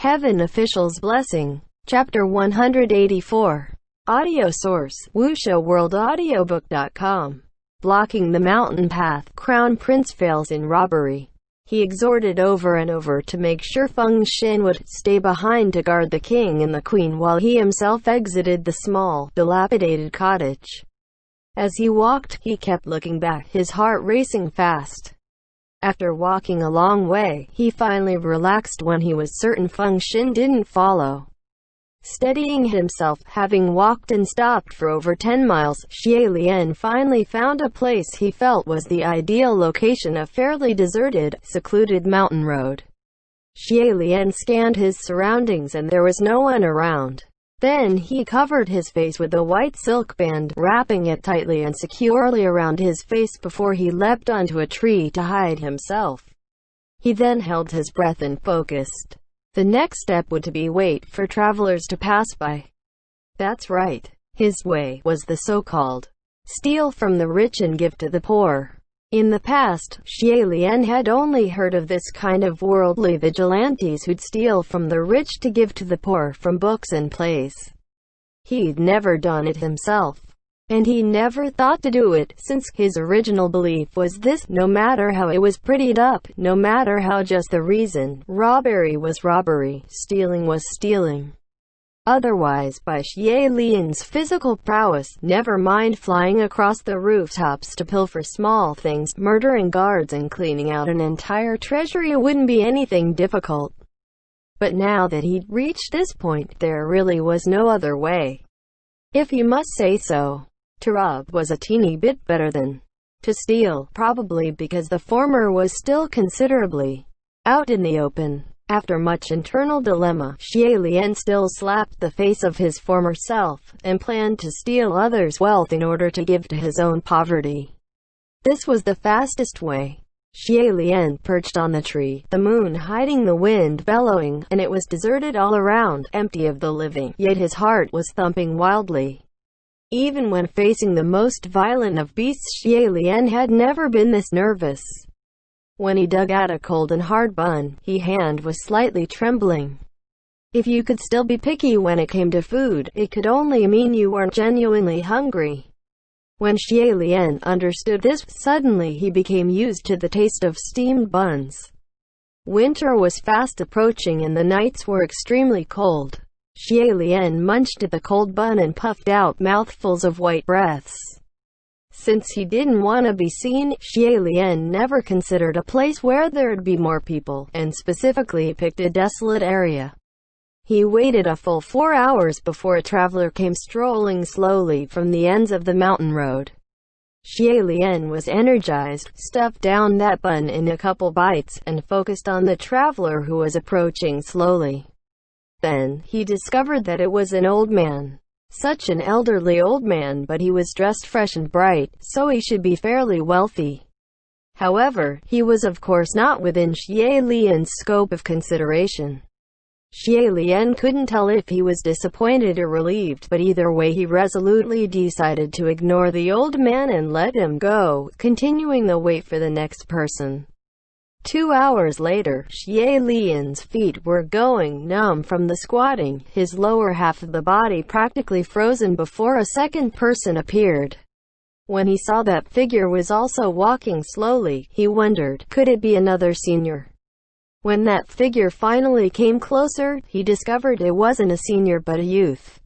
Heaven Official's Blessing. Chapter 184. Audio source: WuXiaWorldAudiobook.com. Blocking the mountain path, Crown Prince fails in robbery. He exhorted over and over to make sure Feng Xin would stay behind to guard the king and the queen while he himself exited the small, dilapidated cottage. As he walked, he kept looking back, his heart racing fast. After walking a long way, he finally relaxed when he was certain Feng Xin didn't follow. Steadying himself, having walked and stopped for over 10 miles, Xie Lian finally found a place he felt was the ideal location, a fairly deserted, secluded mountain road. Xie Lian scanned his surroundings and there was no one around. Then he covered his face with a white silk band, wrapping it tightly and securely around his face before he leapt onto a tree to hide himself. He then held his breath and focused. The next step would be wait for travelers to pass by. That's right. His way was the so-called steal from the rich and give to the poor. In the past, Xie Lian had only heard of this kind of worldly vigilantes who'd steal from the rich to give to the poor from books and plays. He'd never done it himself. And he never thought to do it, since his original belief was this: no matter how it was prettied up, no matter how just the reason, robbery was robbery, stealing was stealing. Otherwise, by Xie Lian's physical prowess, never mind flying across the rooftops to pilfer small things, murdering guards and cleaning out an entire treasury wouldn't be anything difficult. But now that he'd reached this point, there really was no other way. If you must say so. To rob was a teeny bit better than to steal, probably because the former was still considerably out in the open. After much internal dilemma, Xie Lian still slapped the face of his former self, and planned to steal others' wealth in order to give to his own poverty. This was the fastest way. Xie Lian perched on the tree, the moon hiding, the wind bellowing, and it was deserted all around, empty of the living, yet his heart was thumping wildly. Even when facing the most violent of beasts, Xie Lian had never been this nervous. When he dug out a cold and hard bun, his hand was slightly trembling. If you could still be picky when it came to food, it could only mean you weren't genuinely hungry. When Xie Lian understood this, suddenly he became used to the taste of steamed buns. Winter was fast approaching and the nights were extremely cold. Xie Lian munched at the cold bun and puffed out mouthfuls of white breaths. Since he didn't want to be seen, Xie Lian never considered a place where there'd be more people, and specifically picked a desolate area. He waited a full 4 hours before a traveler came strolling slowly from the ends of the mountain road. Xie Lian was energized, stuffed down that bun in a couple bites, and focused on the traveler who was approaching slowly. Then, he discovered that it was an old man. Such an elderly old man, but he was dressed fresh and bright, so he should be fairly wealthy. However, he was of course not within Xie Lian's scope of consideration. Xie Lian couldn't tell if he was disappointed or relieved, but either way he resolutely decided to ignore the old man and let him go, continuing the wait for the next person. 2 hours later, Xie Lian's feet were going numb from the squatting, his lower half of the body practically frozen before a second person appeared. When he saw that figure was also walking slowly, he wondered, could it be another senior? When that figure finally came closer, he discovered it wasn't a senior but a youth.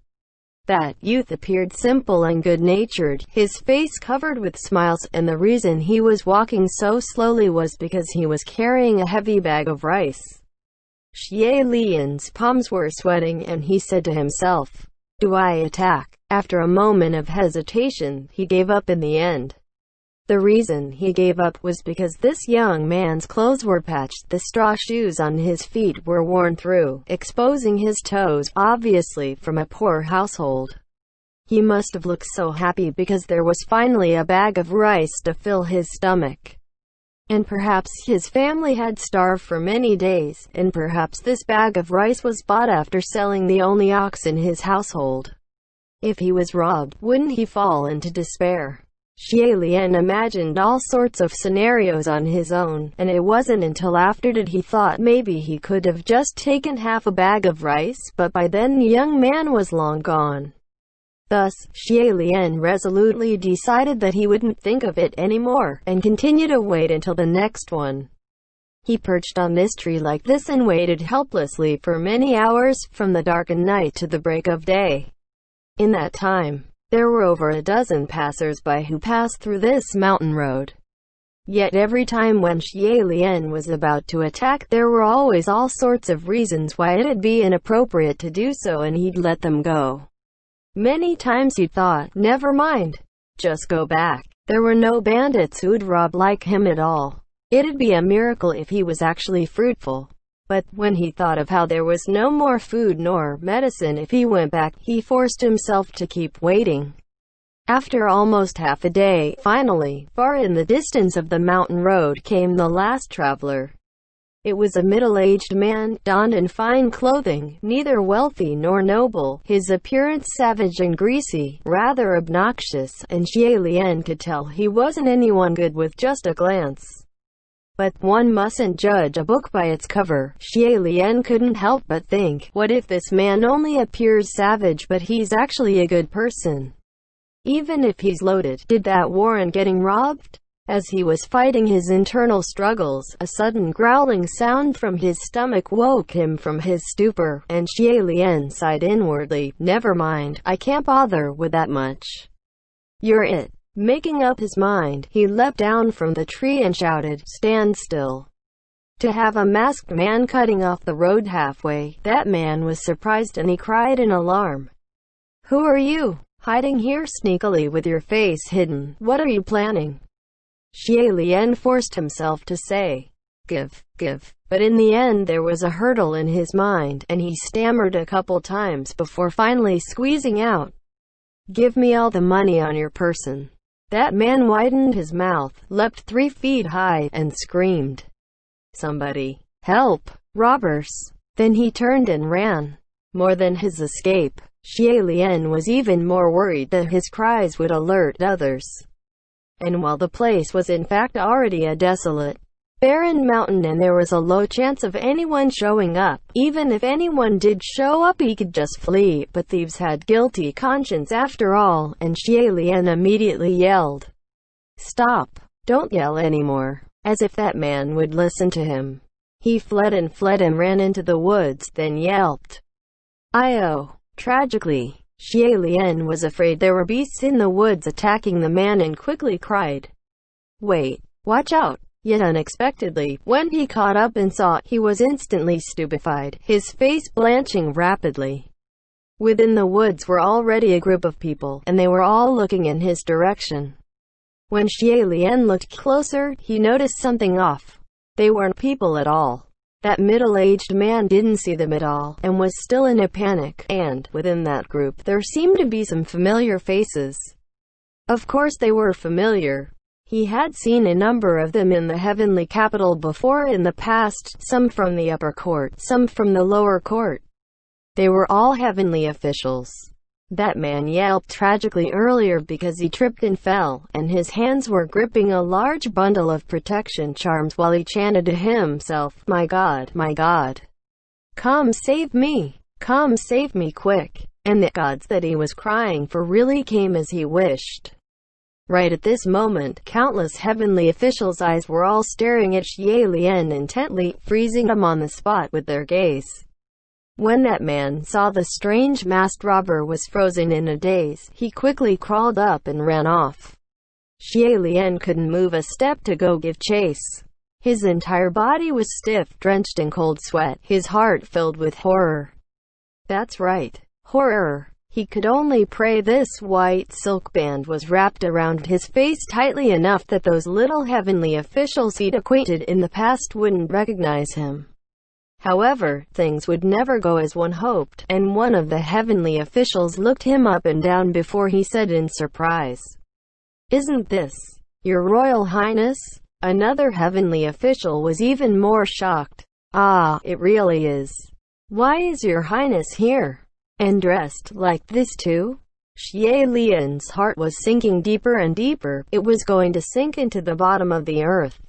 That youth appeared simple and good-natured, his face covered with smiles, and the reason he was walking so slowly was because he was carrying a heavy bag of rice. Xie Lian's palms were sweating and he said to himself, "Do I attack?" After a moment of hesitation, he gave up in the end. The reason he gave up was because this young man's clothes were patched, the straw shoes on his feet were worn through, exposing his toes, obviously from a poor household. He must have looked so happy because there was finally a bag of rice to fill his stomach. And perhaps his family had starved for many days, and perhaps this bag of rice was bought after selling the only ox in his household. If he was robbed, wouldn't he fall into despair? Xie Lian imagined all sorts of scenarios on his own, and it wasn't until after that he thought maybe he could have just taken half a bag of rice, but by then the young man was long gone. Thus, Xie Lian resolutely decided that he wouldn't think of it anymore, and continued to wait until the next one. He perched on this tree like this and waited helplessly for many hours, from the darkened night to the break of day. In that time, there were over a dozen passers-by who passed through this mountain road. Yet every time when Xie Lian was about to attack, there were always all sorts of reasons why it'd be inappropriate to do so, and he'd let them go. Many times he thought, never mind, just go back. There were no bandits who'd rob like him at all. It'd be a miracle if he was actually fruitful. But when he thought of how there was no more food nor medicine if he went back, he forced himself to keep waiting. After almost half a day, finally, far in the distance of the mountain road came the last traveler. It was a middle-aged man, donned in fine clothing, neither wealthy nor noble, his appearance savage and greasy, rather obnoxious, and Xie Lian could tell he wasn't anyone good with just a glance. But one mustn't judge a book by its cover. Xie Lian couldn't help but think, what if this man only appears savage but he's actually a good person? Even if he's loaded, did that warrant getting robbed? As he was fighting his internal struggles, a sudden growling sound from his stomach woke him from his stupor, and Xie Lian sighed inwardly. Never mind, I can't bother with that much. You're it. Making up his mind, he leapt down from the tree and shouted, stand still. To have a masked man cutting off the road halfway, that man was surprised and he cried in alarm. Who are you? Hiding here sneakily with your face hidden, what are you planning? Xie Lian forced himself to say, give, but in the end there was a hurdle in his mind, and he stammered a couple times before finally squeezing out, give me all the money on your person. That man widened his mouth, leapt 3 feet high, and screamed, somebody, help, robbers. Then he turned and ran. More than his escape, Xie Lian was even more worried that his cries would alert others. And while the place was in fact already a desolate, barren mountain and there was a low chance of anyone showing up, even if anyone did show up he could just flee, but thieves had guilty conscience after all, and Xie Lian immediately yelled, stop, don't yell anymore, as if that man would listen to him. He fled and ran into the woods, then yelped, "Io!" Tragically, Xie Lian was afraid there were beasts in the woods attacking the man and quickly cried, wait, watch out! Yet unexpectedly, when he caught up and saw, he was instantly stupefied, his face blanching rapidly. Within the woods were already a group of people, and they were all looking in his direction. When Xie Lian looked closer, he noticed something off. They weren't people at all. That middle-aged man didn't see them at all, and was still in a panic, and, within that group, there seemed to be some familiar faces. Of course they were familiar. He had seen a number of them in the heavenly capital before in the past, some from the upper court, some from the lower court. They were all heavenly officials. That man yelped tragically earlier because he tripped and fell, and his hands were gripping a large bundle of protection charms while he chanted to himself, my God, come save me quick. And the gods that he was crying for really came as he wished. Right at this moment, countless heavenly officials' eyes were all staring at Xie Lian intently, freezing him on the spot with their gaze. When that man saw the strange masked robber was frozen in a daze, he quickly crawled up and ran off. Xie Lian couldn't move a step to go give chase. His entire body was stiff, drenched in cold sweat, his heart filled with horror. That's right, horror. He could only pray this white silk band was wrapped around his face tightly enough that those little heavenly officials he'd acquainted in the past wouldn't recognize him. However, things would never go as one hoped, and one of the heavenly officials looked him up and down before he said in surprise, "Isn't this your Royal Highness?" Another heavenly official was even more shocked. "Ah, it really is. Why is your Highness here? And dressed like this too?" Xie Lian's heart was sinking deeper and deeper. It was going to sink into the bottom of the earth.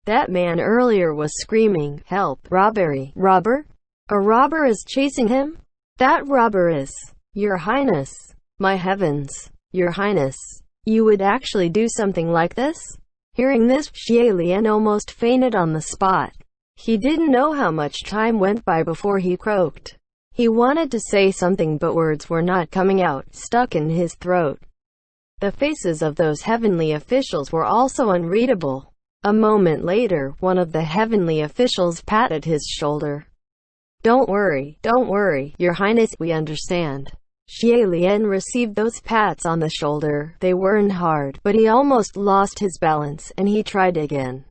That man earlier was screaming, "Help! Robbery! Robber! A robber is chasing him! That robber is... Your Highness! My heavens! Your Highness! You would actually do something like this?" Hearing this, Xie Lian almost fainted on the spot. He didn't know how much time went by before he croaked. He wanted to say something but words were not coming out, stuck in his throat. The faces of those heavenly officials were also unreadable. A moment later, one of the heavenly officials patted his shoulder. Don't worry, Your Highness, we understand." Xie Lian received those pats on the shoulder. They weren't hard, but he almost lost his balance, and he tried again.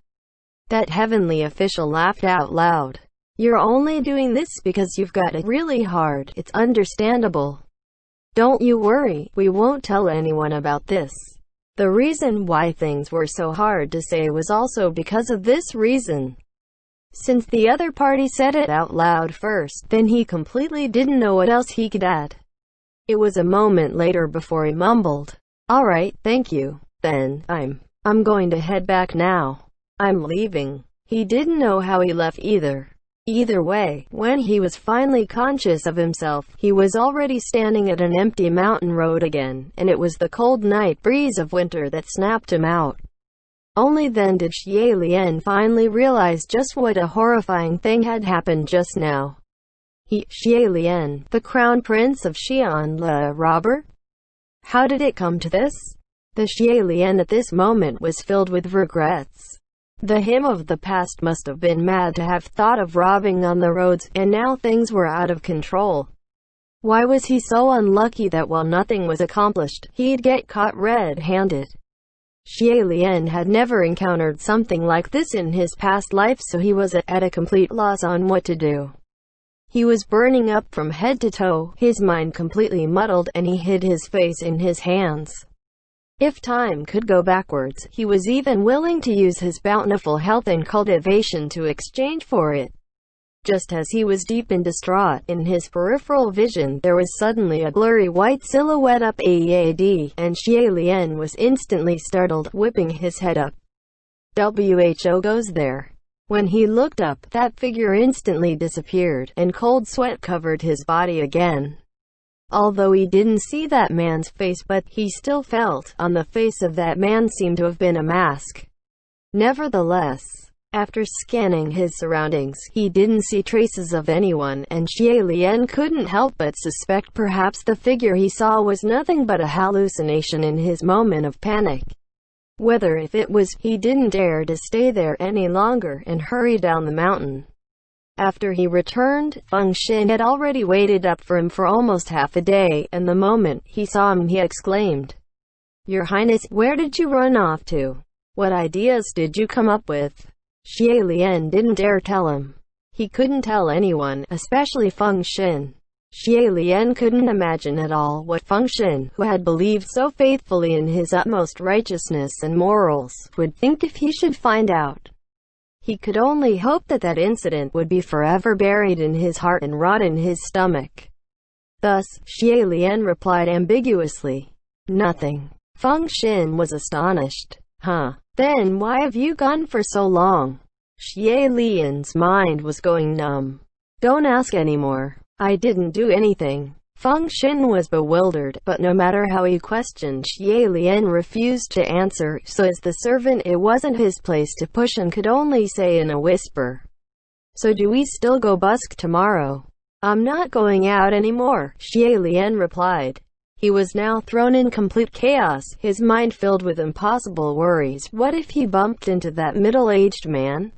That heavenly official laughed out loud. "You're only doing this because you've got it really hard. It's understandable. Don't you worry, we won't tell anyone about this." The reason why things were so hard to say was also because of this reason. Since the other party said it out loud first, then he completely didn't know what else he could add. It was a moment later before he mumbled, "Alright, thank you. Then, I'm going to head back now. I'm leaving." He didn't know how he left either. Either way, when he was finally conscious of himself, he was already standing at an empty mountain road again, and it was the cold night breeze of winter that snapped him out. Only then did Xie Lian finally realize just what a horrifying thing had happened just now. Xie Lian, the Crown Prince of Xi'an, the robber? How did it come to this? The Xie Lian at this moment was filled with regrets. The him of the past must have been mad to have thought of robbing on the roads, and now things were out of control. Why was he so unlucky that while nothing was accomplished, he'd get caught red-handed? Xie Lian had never encountered something like this in his past life, so he was at a complete loss on what to do. He was burning up from head to toe, his mind completely muddled, and he hid his face in his hands. If time could go backwards, he was even willing to use his bountiful health and cultivation to exchange for it. Just as he was deep in distraught, in his peripheral vision there was suddenly a blurry white silhouette up ahead, and Xie Lian was instantly startled, whipping his head up. "Who goes there?" When he looked up, that figure instantly disappeared, and cold sweat covered his body again. Although he didn't see that man's face, but he still felt, on the face of that man seemed to have been a mask. Nevertheless, after scanning his surroundings, he didn't see traces of anyone, and Xie Lian couldn't help but suspect perhaps the figure he saw was nothing but a hallucination in his moment of panic. Whether if it was, he didn't dare to stay there any longer, and hurried down the mountain. After he returned, Feng Xin had already waited up for him for almost half a day, and the moment he saw him he exclaimed, "Your Highness, where did you run off to? What ideas did you come up with?" Xie Lian didn't dare tell him. He couldn't tell anyone, especially Feng Xin. Xie Lian couldn't imagine at all what Feng Xin, who had believed so faithfully in his utmost righteousness and morals, would think if he should find out. He could only hope that that incident would be forever buried in his heart and rot in his stomach. Thus, Xie Lian replied ambiguously, "Nothing." Feng Xin was astonished. "Huh? Then why have you gone for so long?" Xie Lian's mind was going numb. "Don't ask anymore. I didn't do anything." Feng Xin was bewildered, but no matter how he questioned, Xie Lian refused to answer, so as the servant it wasn't his place to push and could only say in a whisper, "So do we still go busk tomorrow?" "I'm not going out anymore," Xie Lian replied. He was now thrown in complete chaos, his mind filled with impossible worries. What if he bumped into that middle-aged man?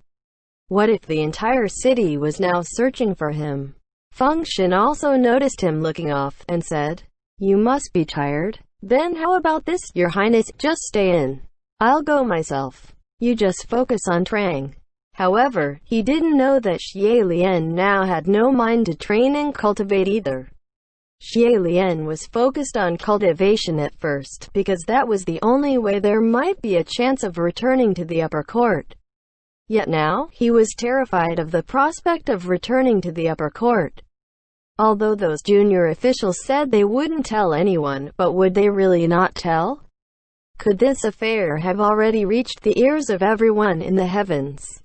What if the entire city was now searching for him? Feng Xin also noticed him looking off, and said, "You must be tired. Then how about this, Your Highness? Just stay in. I'll go myself. You just focus on training." However, he didn't know that Xie Lian now had no mind to train and cultivate either. Xie Lian was focused on cultivation at first, because that was the only way there might be a chance of returning to the upper court. Yet now, he was terrified of the prospect of returning to the upper court. Although those junior officials said they wouldn't tell anyone, but would they really not tell? Could this affair have already reached the ears of everyone in the heavens?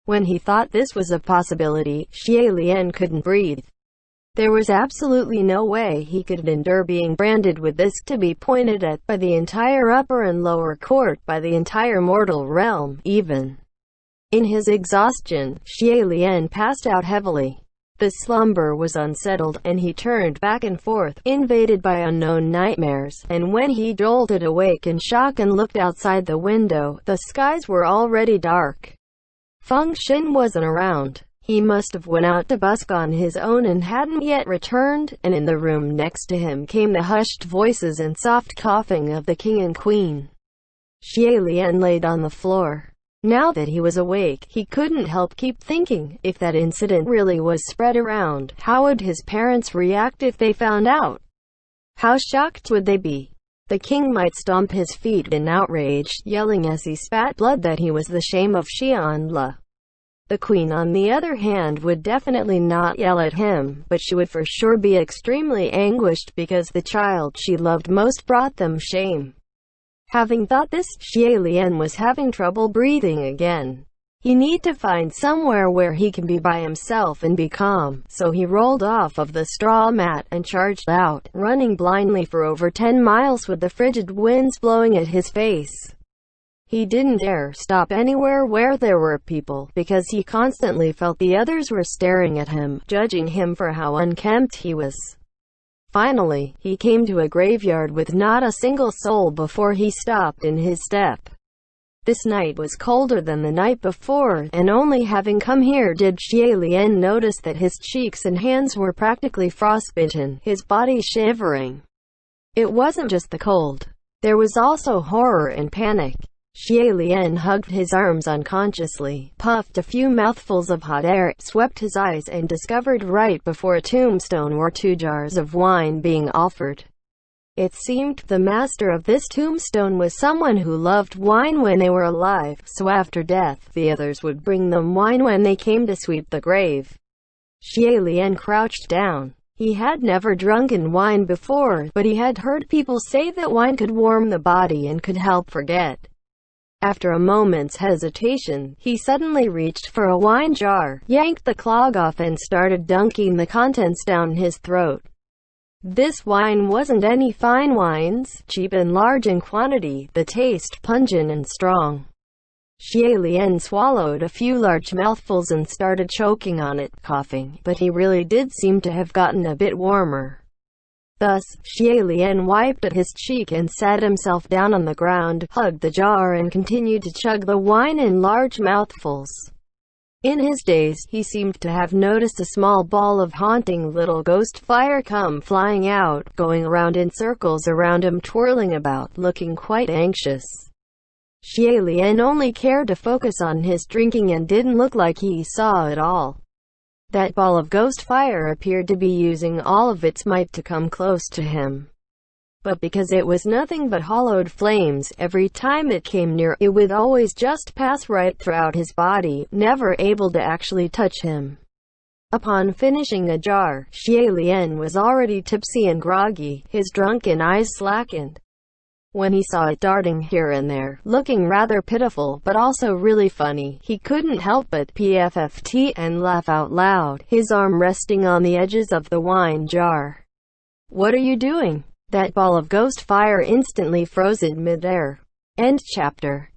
When he thought this was a possibility, Xie Lian couldn't breathe. There was absolutely no way he could endure being branded with this, to be pointed at by the entire upper and lower court, by the entire mortal realm, even. In his exhaustion, Xie Lian passed out heavily. The slumber was unsettled, and he turned back and forth, invaded by unknown nightmares, and when he jolted awake in shock and looked outside the window, the skies were already dark. Feng Xin wasn't around. He must have went out to busk on his own and hadn't yet returned, and in the room next to him came the hushed voices and soft coughing of the king and queen. Xie Lian laid on the floor. Now that he was awake, he couldn't help keep thinking, if that incident really was spread around, how would his parents react if they found out? How shocked would they be? The king might stomp his feet in outrage, yelling as he spat blood that he was the shame of Xianle. The queen, on the other hand, would definitely not yell at him, but she would for sure be extremely anguished because the child she loved most brought them shame. Having thought this, Xie Lian was having trouble breathing again. He needed to find somewhere where he can be by himself and be calm, so he rolled off of the straw mat and charged out, running blindly for over 10 miles with the frigid winds blowing at his face. He didn't dare stop anywhere where there were people, because he constantly felt the others were staring at him, judging him for how unkempt he was. Finally, he came to a graveyard with not a single soul before he stopped in his step. This night was colder than the night before, and only having come here did Xie Lian notice that his cheeks and hands were practically frostbitten, his body shivering. It wasn't just the cold. There was also horror and panic. Xie Lian hugged his arms unconsciously, puffed a few mouthfuls of hot air, swept his eyes, and discovered right before a tombstone were 2 jars of wine being offered. It seemed the master of this tombstone was someone who loved wine when they were alive, so after death, the others would bring them wine when they came to sweep the grave. Xie Lian crouched down. He had never drunken wine before, but he had heard people say that wine could warm the body and could help forget. After a moment's hesitation, he suddenly reached for a wine jar, yanked the clog off and started dunking the contents down his throat. This wine wasn't any fine wines, cheap and large in quantity, the taste pungent and strong. Xie Lian swallowed a few large mouthfuls and started choking on it, coughing, but he really did seem to have gotten a bit warmer. Thus, Xie Lian wiped at his cheek and sat himself down on the ground, hugged the jar and continued to chug the wine in large mouthfuls. In his daze, he seemed to have noticed a small ball of haunting little ghost fire come flying out, going around in circles around him, twirling about, looking quite anxious. Xie Lian only cared to focus on his drinking and didn't look like he saw it all. That ball of ghost fire appeared to be using all of its might to come close to him. But because it was nothing but hollowed flames, every time it came near, it would always just pass right throughout his body, never able to actually touch him. Upon finishing a jar, Xie Lian was already tipsy and groggy, his drunken eyes slackened. When he saw it darting here and there, looking rather pitiful but also really funny, he couldn't help but pfft and laugh out loud, his arm resting on the edges of the wine jar. "What are you doing?" That ball of ghost fire instantly froze in mid-air. End chapter.